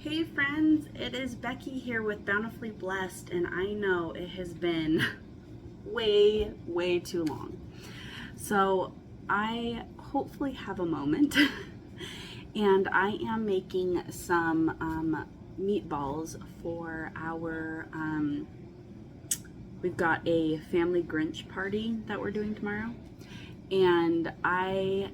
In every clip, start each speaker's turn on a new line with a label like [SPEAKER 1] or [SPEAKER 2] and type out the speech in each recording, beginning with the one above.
[SPEAKER 1] Hey friends, it is Becky here with Bountifully Blessed, and I know it has been way too long. So I hopefully have a moment, and I am making some meatballs for our, we've got a family Grinch party that we're doing tomorrow, and I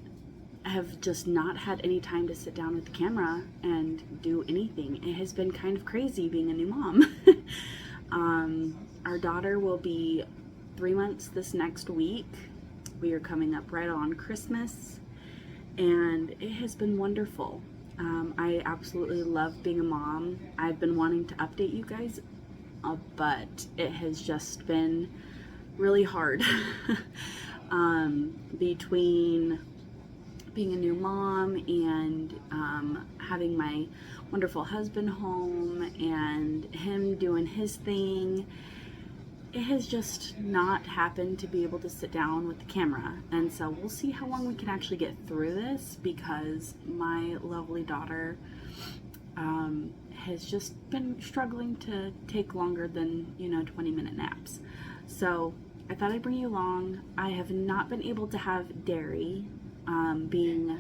[SPEAKER 1] have just not had any time to sit down with the camera and do anything. It has been kind of crazy being a new mom. Our daughter will be 3 months this next week. We are coming up right on Christmas, and it has been wonderful. I absolutely love being a mom. I've been wanting to update you guys, but it has just been really hard. Between being a new mom and having my wonderful husband home and him doing his thing, it has just not happened to be able to sit down with the camera. And so we'll see how long we can actually get through this, because my lovely daughter has just been struggling to take longer than 20-minute naps. So I thought I'd bring you along. I have not been able to have dairy, being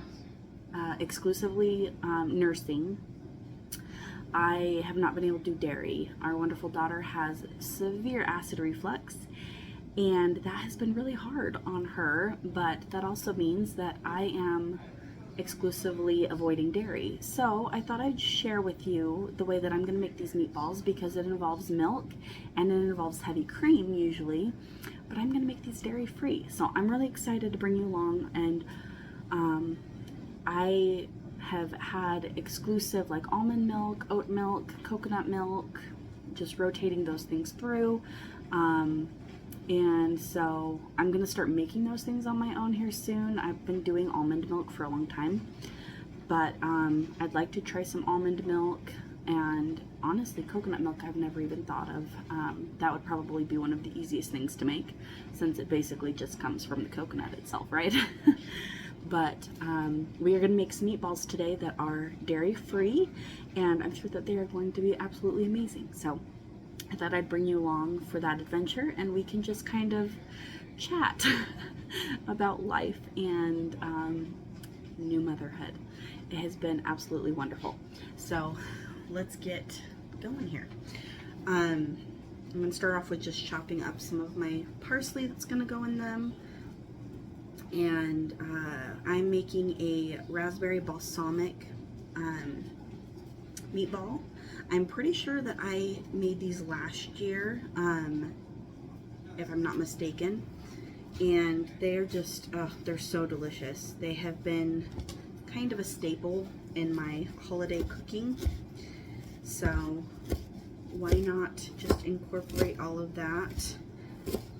[SPEAKER 1] exclusively nursing. I have not been able to do dairy. Our wonderful daughter has severe acid reflux, and that has been really hard on her, but that also means that I am exclusively avoiding dairy. So I thought I'd share with you the way that I'm going to make these meatballs, because it involves milk and it involves heavy cream usually, but I'm going to make these dairy free. So I'm really excited to bring you along, and I have had exclusive like almond milk, oat milk, coconut milk, just rotating those things through. And so I'm going to start making those things on my own here soon. I've been doing almond milk for a long time, but I'd like to try some almond milk, and honestly, coconut milk I've never even thought of. That would probably be one of the easiest things to make, since it basically just comes from the coconut itself, right? But we are going to make some meatballs today that are dairy free, and I'm sure that they are going to be absolutely amazing. So I thought I'd bring you along for that adventure, and we can just kind of chat about life and new motherhood. It has been absolutely wonderful. So let's get going here. I'm going to start off with just chopping up some of my parsley that's going to go in them. And I'm making a raspberry balsamic meatball. I'm pretty sure that I made these last year, if I'm not mistaken, and they're just, they're so delicious. They have been kind of a staple in my holiday cooking, so why not just incorporate all of that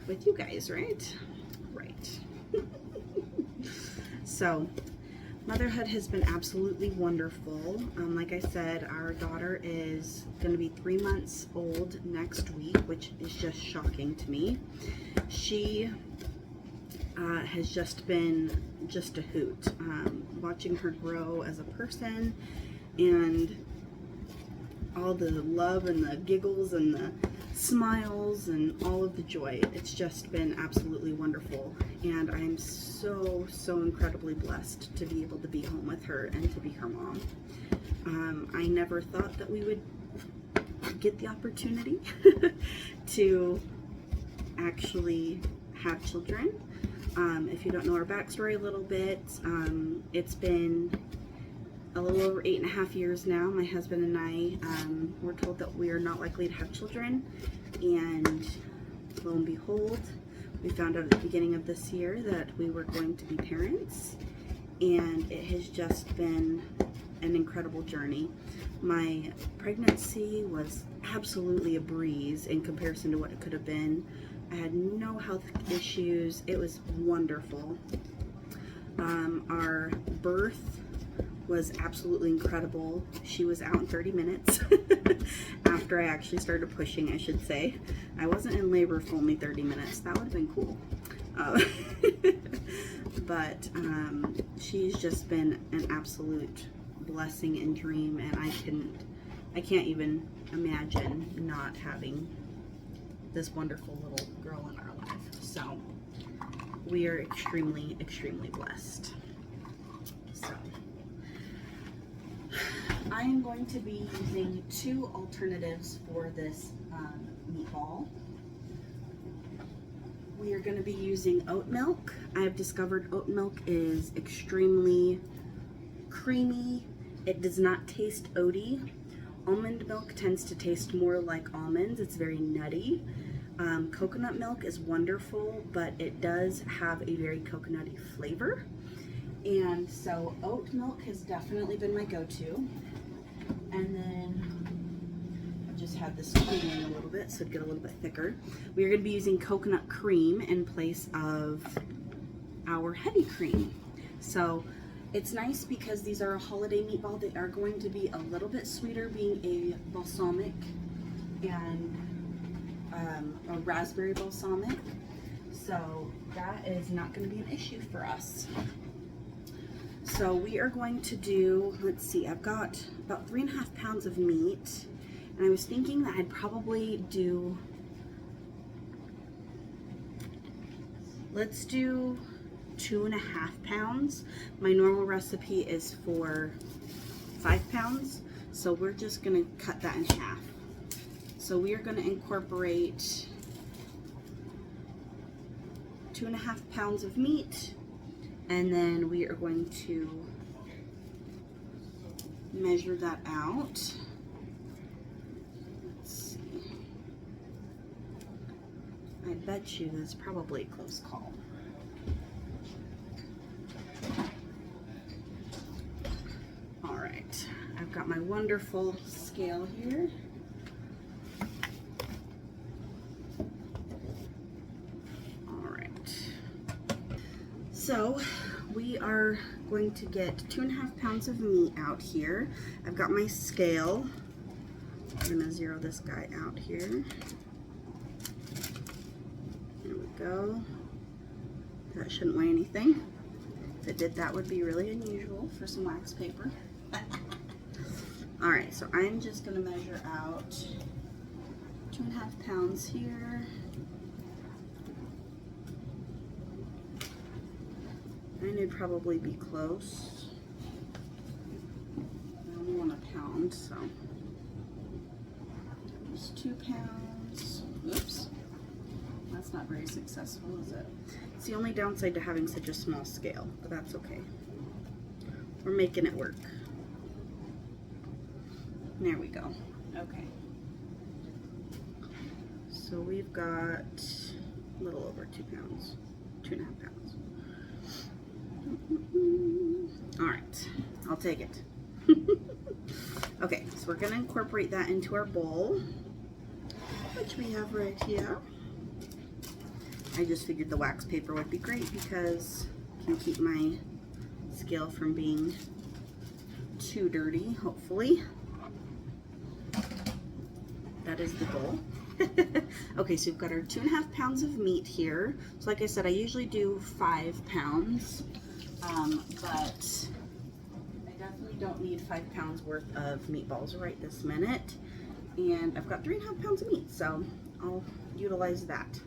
[SPEAKER 1] with you guys, right? Right. So motherhood has been absolutely wonderful. Like I said, our daughter is going to be 3 months old next week, which is just shocking to me. She has just been just a hoot. Watching her grow as a person, and all the love and the giggles and the smiles and all of the joy. It's just been absolutely wonderful, and I'm so incredibly blessed to be able to be home with her and to be her mom. I never thought that we would get the opportunity to actually have children. If you don't know our backstory a little bit, it's been a little over 8.5 years now. My husband and I were told that we are not likely to have children, and lo and behold, we found out at the beginning of this year that we were going to be parents, and it has just been an incredible journey. My pregnancy was absolutely a breeze in comparison to what it could have been. I had no health issues. It was wonderful. Our birth was absolutely incredible. She was out in 30 minutes after I actually started pushing, I should say. I wasn't in labor for only 30 minutes. That would have been cool. But she's just been an absolute blessing and dream, and I couldn't I can't even imagine not having this wonderful little girl in our life. So we are extremely, extremely blessed. So I am going to be using 2 alternatives for this meatball. We are going to be using oat milk. I have discovered oat milk is extremely creamy. It does not taste oaty. Almond milk tends to taste more like almonds. It's very nutty. Coconut milk is wonderful, but it does have a very coconutty flavor. And so oat milk has definitely been my go-to. And then I just had this cooling a little bit so it'd get a little bit thicker. We are going to be using coconut cream in place of our heavy cream. So it's nice because these are a holiday meatball. They are going to be a little bit sweeter, being a balsamic and a raspberry balsamic. So that is not going to be an issue for us. So we are going to do, let's see, I've got about 3.5 pounds of meat, and I was thinking that I'd probably do, let's do 2.5 pounds. My normal recipe is for 5 pounds, so we're just gonna cut that in half. So we are gonna incorporate 2.5 pounds of meat, and then we are going to measure that out. Let's see. I bet you that's probably a close call. All right, I've got my wonderful scale here. So we are going to get 2.5 pounds of meat out here. I've got my scale. I'm gonna zero this guy out here. There we go. That shouldn't weigh anything. If it did, that would be really unusual for some wax paper. All right, so I'm just gonna measure out 2.5 pounds here. I knew probably be close. I only want a pound, so there's 2 pounds. Oops, that's not very successful, is it? It's the only downside to having such a small scale, but that's okay. We're making it work. There we go. Okay. So we've got a little over 2 pounds, 2.5 pounds. All right, I'll take it. Okay, so we're gonna incorporate that into our bowl, which we have right here. I just figured the wax paper would be great because it can keep my scale from being too dirty, hopefully. That is the goal. Okay, so we've got our 2.5 pounds of meat here. So like I said, I usually do 5 pounds. But I definitely don't need 5 pounds worth of meatballs right this minute. And I've got 3.5 pounds of meat, so I'll utilize that.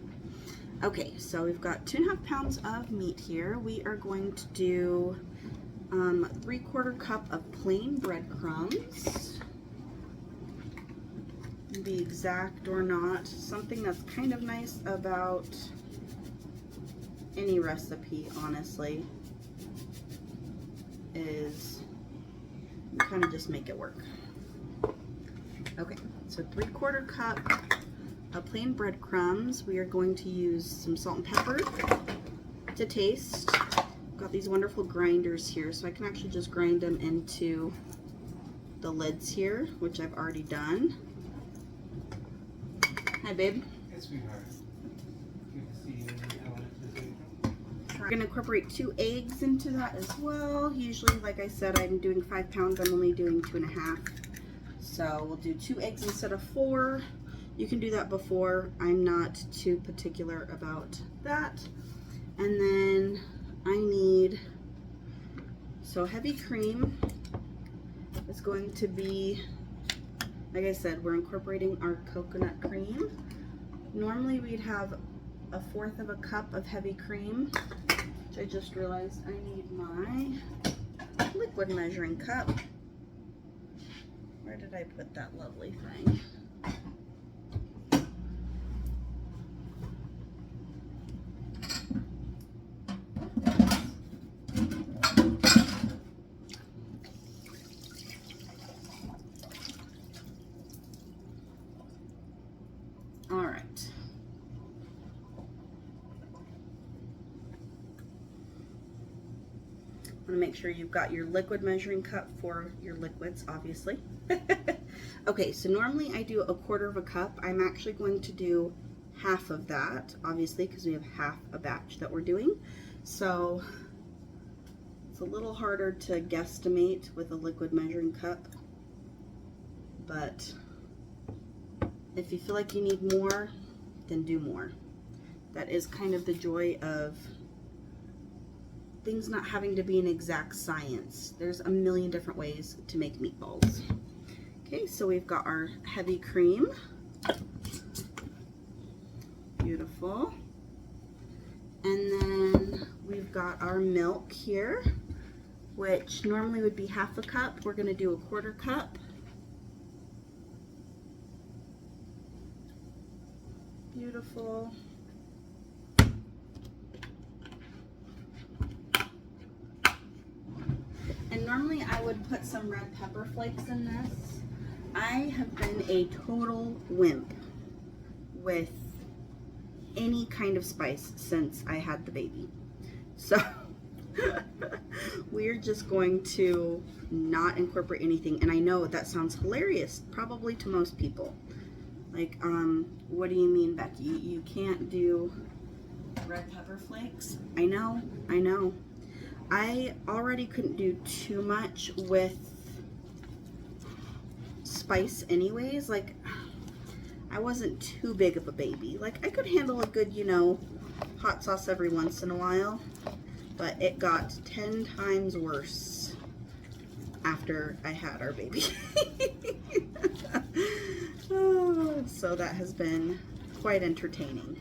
[SPEAKER 1] Okay, so we've got 2.5 pounds of meat here. We are going to do 3/4 cup of plain breadcrumbs. Be exact or not. Something that's kind of nice about any recipe, honestly, is you kind of just make it work. Okay, so 3/4 cup of plain breadcrumbs. We are going to use some salt and pepper to taste. I've got these wonderful grinders here, so I can actually just grind them into the lids here, which I've already done. Hi, babe.
[SPEAKER 2] Yes, sweetheart. Good to see you.
[SPEAKER 1] We're going to incorporate 2 eggs into that as well. Usually, like I said, I'm doing 5 pounds. I'm only doing 2.5. So we'll do 2 eggs instead of 4. You can do that before. I'm not too particular about that. And then I need, so heavy cream is going to be Like I said, we're incorporating our coconut cream. Normally we'd have 1/4 of a cup of heavy cream, which I just realized I need my liquid measuring cup. Where did I put that lovely thing? All right. Want to make sure you've got your liquid measuring cup for your liquids, obviously. Okay, so normally I do 1/4 of a cup. I'm actually going to do half of that, obviously, because we have half a batch that we're doing. So it's a little harder to guesstimate with a liquid measuring cup, but if you feel like you need more, then do more. That is kind of the joy of things not having to be an exact science. There's a million different ways to make meatballs. Okay, so we've got our heavy cream. Beautiful. And then we've got our milk here, which normally would be half a cup. We're gonna do 1/4 cup. Beautiful. And normally I would put some red pepper flakes in this. I have been a total wimp with any kind of spice since I had the baby. So we're just going to not incorporate anything. And I know that sounds hilarious, probably to most people. Like, what do you mean, Becky? You can't do red pepper flakes? I know, I know. I already couldn't do too much with spice anyways. Like, I wasn't too big of a baby. Like, I could handle a good, you know, hot sauce every once in a while, but it got 10 times worse after I had our baby. Oh, so that has been quite entertaining.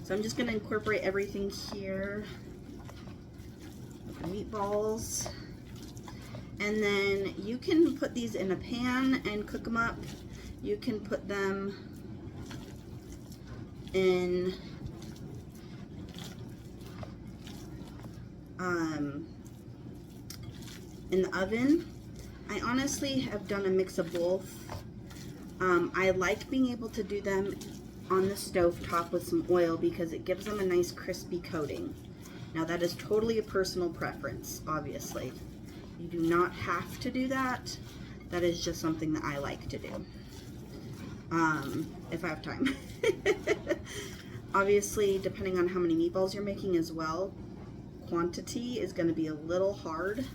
[SPEAKER 1] So I'm just going to incorporate everything here. Meatballs, and then you can put these in a pan and cook them up. You can put them in the oven. I honestly have done a mix of both. I like being able to do them on the stove top with some oil because it gives them a nice crispy coating. Now that is totally a personal preference, obviously. You do not have to do that. That is just something that I like to do, if I have time. Obviously, depending on how many meatballs you're making as well, quantity is going to be a little hard.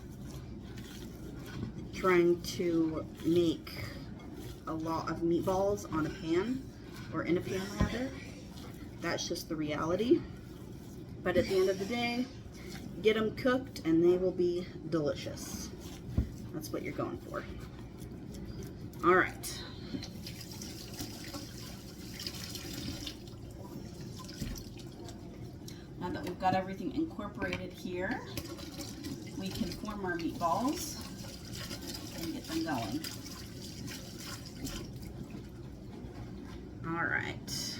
[SPEAKER 1] Trying to make a lot of meatballs on a pan, or in a pan rather. That's just the reality. But at the end of the day, get them cooked and they will be delicious. That's what you're going for. All right. Now that we've got everything incorporated here, we can form our meatballs and get them going. All right.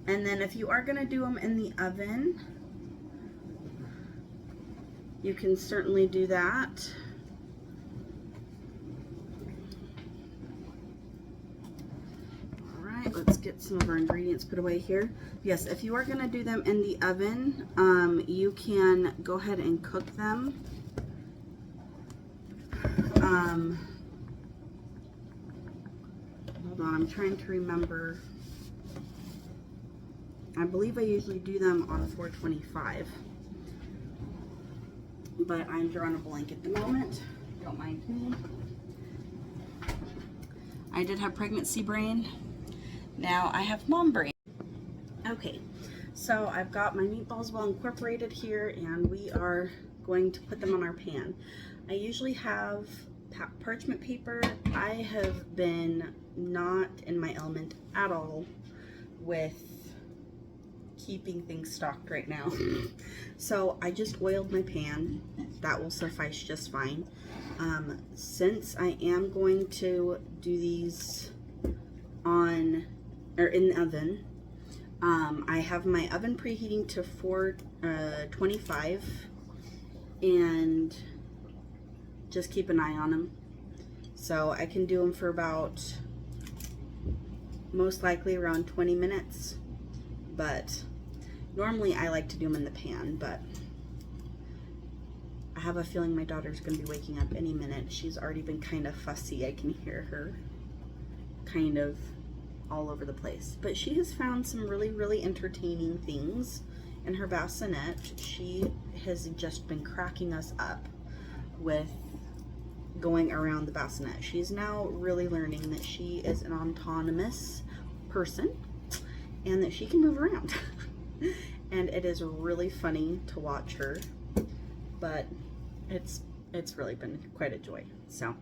[SPEAKER 1] And then if you are going to do them in the oven, you can certainly do that. All right, let's get some of our ingredients put away here. Yes, if you are going to do them in the oven, you can go ahead and cook them. Hold on, I'm trying to remember. I believe I usually do them on 425, but I'm drawing a blank at the moment. Don't mind me. I did have pregnancy brain. Now I have mom brain. Okay, so I've got my meatballs well incorporated here, and we are going to put them on our pan. I usually have parchment paper. I have been not in my element at all with keeping things stocked right now. So I just oiled my pan. That will suffice just fine. Since I am going to do these in the oven, I have my oven preheating to 425 and just keep an eye on them. So I can do them for about, most likely around 20 minutes, but normally I like to do them in the pan, but I have a feeling my daughter's going to be waking up any minute. She's already been kind of fussy. I can hear her kind of all over the place. But she has found some really, really entertaining things in her bassinet. She has just been cracking us up with going around the bassinet. She's now really learning that she is an autonomous person and that she can move around. And it is really funny to watch her, but it's really been quite a joy. So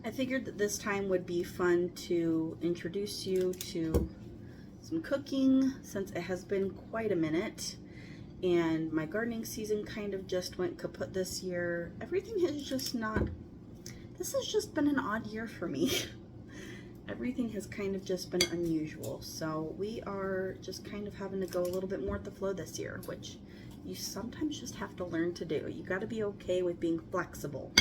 [SPEAKER 1] I figured that this time would be fun to introduce you to some cooking, since it has been quite a minute and my gardening season kind of just went kaput this year. Everything has just not, this has just been an odd year for me. Everything has kind of just been unusual. So we are just kind of having to go a little bit more with the flow this year, which you sometimes just have to learn to do. You got to be okay with being flexible.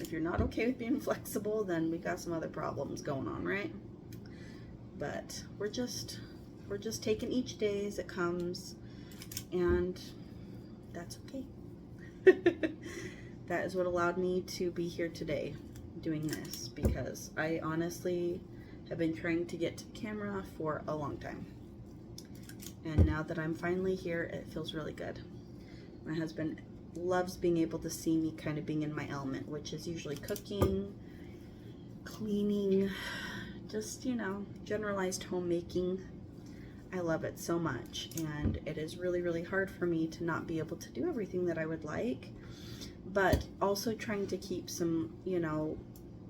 [SPEAKER 1] If you're not okay with being flexible, then we got some other problems going on, right? But we're just taking each day as it comes, and that's okay. That is what allowed me to be here today doing this, because I honestly have been trying to get to the camera for a long time. And now that I'm finally here, it feels really good. My husband loves being able to see me kind of being in my element, which is usually cooking, cleaning, just, you know, generalized homemaking. I love it so much, and it is really, really hard for me to not be able to do everything that I would like, but also trying to keep some, you know,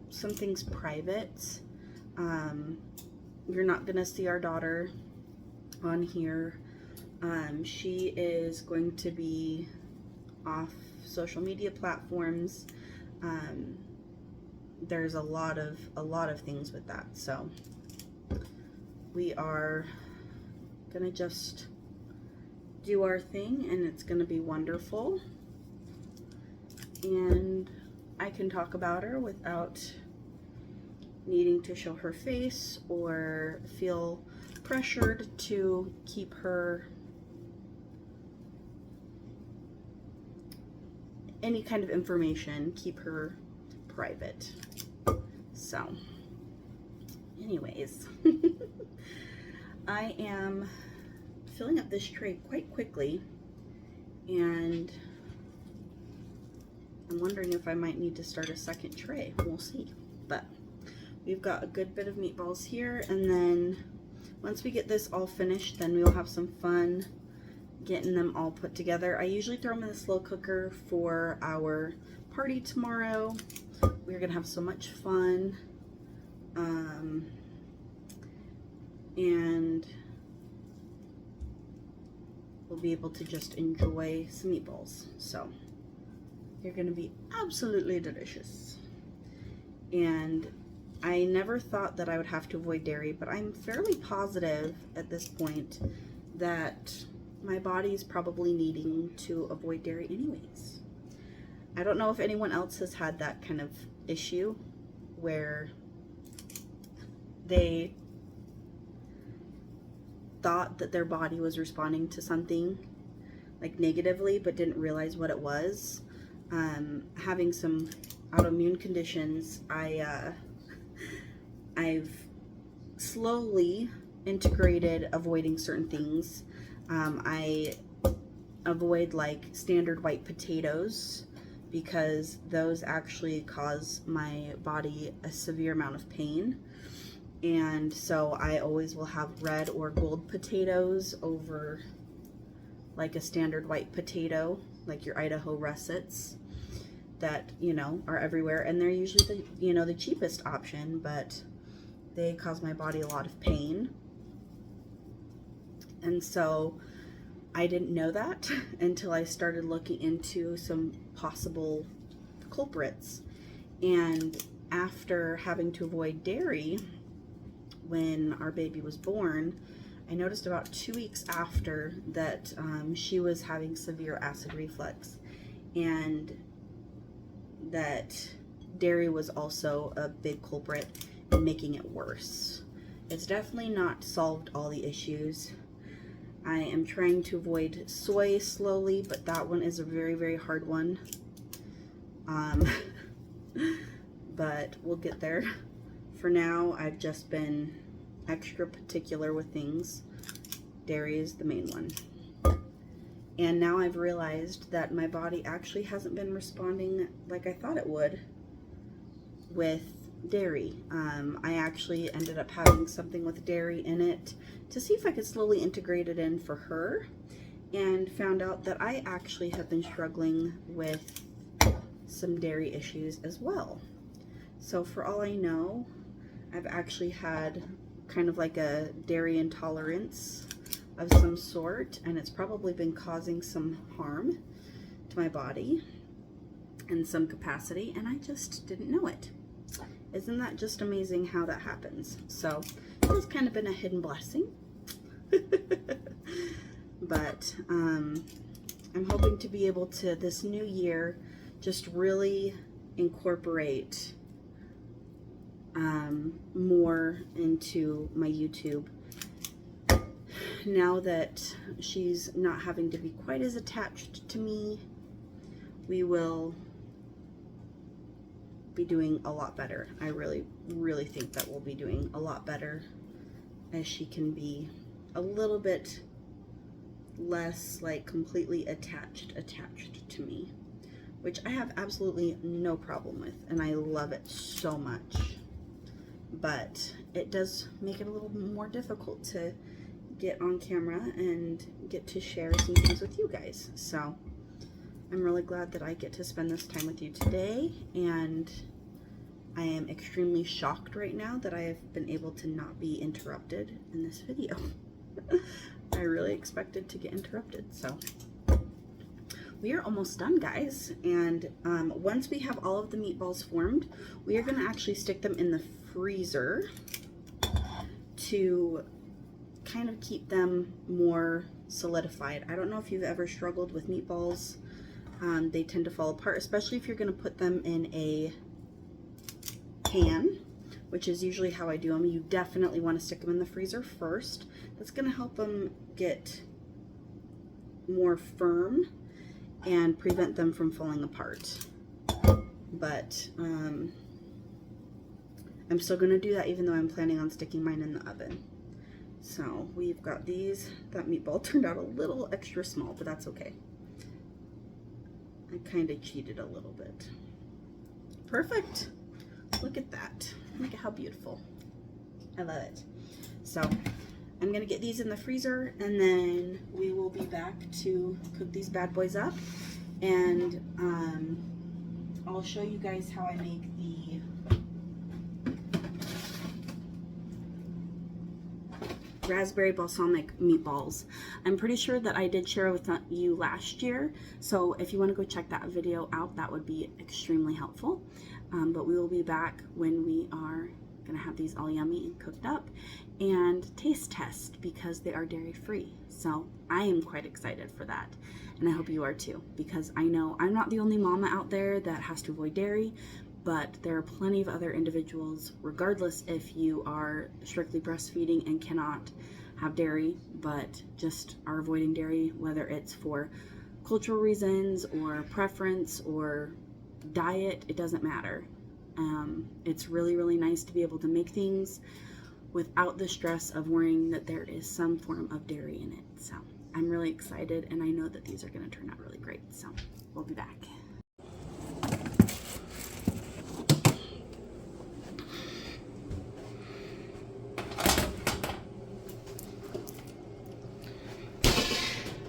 [SPEAKER 1] some things private. You're not gonna see our daughter on here. She is going to be off social media platforms. There's a lot of things with that, so we are gonna just do our thing, and it's gonna be wonderful, and I can talk about her without needing to show her face or feel pressured to keep her any kind of information, keep her private. So anyways, I am filling up this tray quite quickly, and I'm wondering if I might need to start a second tray. We'll see. But we've got a good bit of meatballs here, and then once we get this all finished, then we'll have some fun getting them all put together. I usually throw them in the slow cooker for our party tomorrow. We're gonna have so much fun, and we'll be able to just enjoy some meatballs. So they're gonna be absolutely delicious. And I never thought that I would have to avoid dairy, but I'm fairly positive at this point that my body's probably needing to avoid dairy anyways. I don't know if anyone else has had that kind of issue where they thought that their body was responding to something like negatively but didn't realize what it was. Having some autoimmune conditions, I've slowly integrated avoiding certain things. I avoid like standard white potatoes because those actually cause my body a severe amount of pain. And so I always will have red or gold potatoes over like a standard white potato, like your Idaho russets. that, you know, are everywhere, and they're usually the, you know, the cheapest option, but they cause my body a lot of pain. And so I didn't know that until I started looking into some possible culprits. And after having to avoid dairy when our baby was born, I noticed about 2 weeks after that she was having severe acid reflux, and that dairy was also a big culprit in making it worse. It's definitely not solved all the issues. I am trying to avoid soy slowly, but that one is a very, very hard one. But we'll get there. For now, I've just been extra particular with things. Dairy is the main one. And now I've realized that my body actually hasn't been responding like I thought it would with dairy. I actually ended up having something with dairy in it to see if I could slowly integrate it in for her, and found out that I actually have been struggling with some dairy issues as well. So for all I know, I've actually had kind of like a dairy intolerance of some sort, and it's probably been causing some harm to my body in some capacity, and I just didn't know it. Isn't that just amazing how that happens? So it's kind of been a hidden blessing. But I'm hoping to be able to, this new year, just really incorporate more into my YouTube. Now that she's not having to be quite as attached to me, we will be doing a lot better. I really, really think that we'll be doing a lot better as she can be a little bit less like completely attached to me, which I have absolutely no problem with, and I love it so much. But it does make it a little more difficult to get on camera and get to share some things with you guys. So I'm really glad that I get to spend this time with you today, and I am extremely shocked right now that I have been able to not be interrupted in this video. I really expected to get interrupted. So we are almost done, guys, and once we have all of the meatballs formed, we are going to actually stick them in the freezer to kind of keep them more solidified. I don't know if you've ever struggled with meatballs. They tend to fall apart, especially if you're going to put them in a pan, which is usually how I do them. You definitely want to stick them in the freezer first. That's going to help them get more firm and prevent them from falling apart. But I'm still going to do that, even though I'm planning on sticking mine in the oven. So we've got these. That meatball turned out a little extra small, but that's okay. I kind of cheated a little bit. Perfect. Look at that. Look at how beautiful. I love it. So I'm going to get these in the freezer, and then we will be back to cook these bad boys up. And I'll show you guys how I make the raspberry balsamic meatballs. I'm pretty sure that I did share with you last year, so if you want to go check that video out, that would be extremely helpful. But we will be back when we are going to have these all yummy and cooked up and taste test, because they are dairy free. So I am quite excited for that, and I hope you are too, because I know I'm not the only mama out there that has to avoid dairy, but there are plenty of other individuals, regardless if you are strictly breastfeeding and cannot have dairy, but just are avoiding dairy, whether it's for cultural reasons or preference or diet, it doesn't matter. It's really, really nice to be able to make things without the stress of worrying that there is some form of dairy in it. So I'm really excited, and I know that these are going to turn out really great. So we'll be back.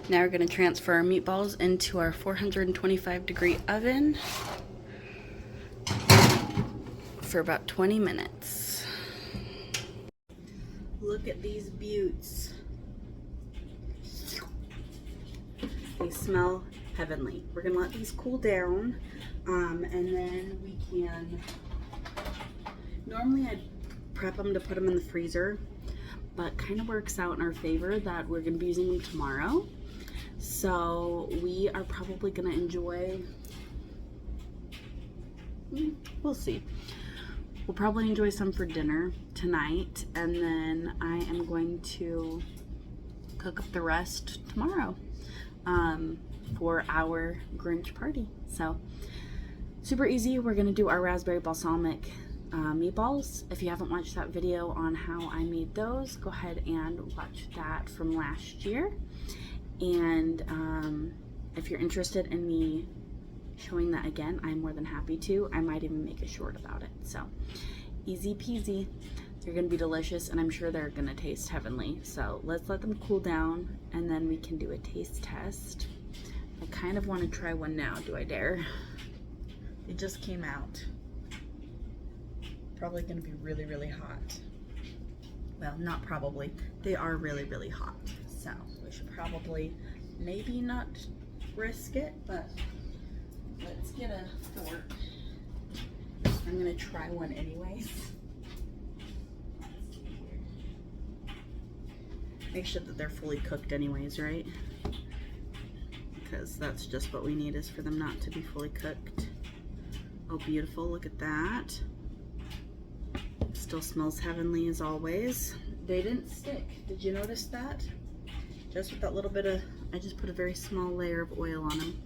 [SPEAKER 1] Now we're going to transfer our meatballs into our 425-degree oven for about 20 minutes. Look at these buttes. They smell heavenly. We're gonna let these cool down, and then we can, normally I'd prep them to put them in the freezer, but kind of works out in our favor that we're gonna be using them tomorrow. So we are probably gonna enjoy, we'll see. We'll probably enjoy some for dinner tonight, and then I am going to cook up the rest tomorrow for our Grinch party. So super easy. We're gonna do our raspberry balsamic meatballs. If you haven't watched that video on how I made those, go ahead and watch that from last year. And if you're interested in me showing that again, I'm more than happy to. I might even make a short about it. So easy peasy. They're gonna be delicious, and I'm sure they're gonna taste heavenly. So let's let them cool down, and then we can do a taste test. I kind of want to try one now. Do I dare? It just came out. Probably gonna be really, really hot. Well, not probably. They are really, really hot. So we should probably maybe not risk it, but let's get a fork. I'm gonna try one anyways. Make sure that they're fully cooked anyways, right? Because that's just what we need, is for them not to be fully cooked. Oh, beautiful, look at that. Still smells heavenly as always. They didn't stick. Did you notice that? Just with that little bit of, I just put a very small layer of oil on them.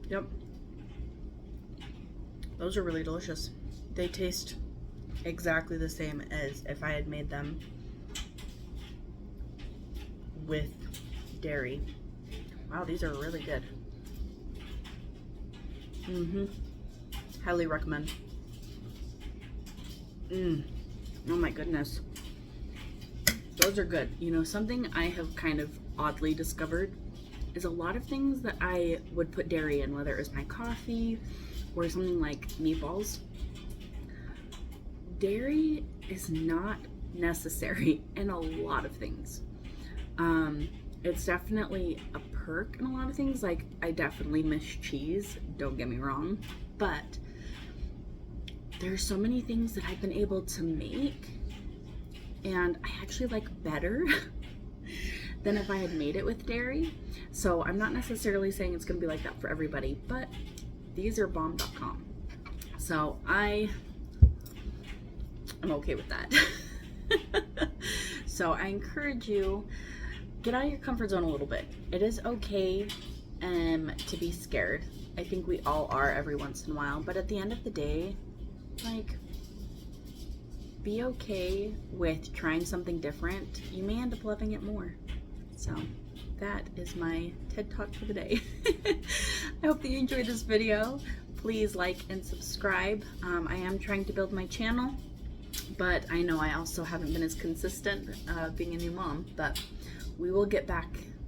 [SPEAKER 1] Yep. Those are really delicious. They taste exactly the same as if I had made them with dairy. Wow, these are really good. Highly recommend. Oh my goodness. Those are good. You know, something I have kind of oddly discovered is a lot of things that I would put dairy in, whether it was my coffee or something like meatballs. Dairy is not necessary in a lot of things. It's definitely a perk in a lot of things. Like, I definitely miss cheese, don't get me wrong, but there's so many things that I've been able to make and I actually like better than if I had made it with dairy. So I'm not necessarily saying it's gonna be like that for everybody, but these are bomb.com. So I'm okay with that. So I encourage you, get out of your comfort zone a little bit. It is okay to be scared. I think we all are every once in a while, but at the end of the day, like, be okay with trying something different. You may end up loving it more. So that is my TED Talk for the day. I hope that you enjoyed this video. Please like and subscribe. I am trying to build my channel, but I know I also haven't been as consistent being a new mom, but we will get back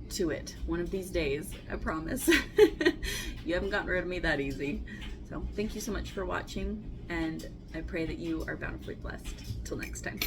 [SPEAKER 1] to it one of these days, I promise. You haven't gotten rid of me that easy. So thank you so much for watching, and I pray that you are bountifully blessed. Till next time.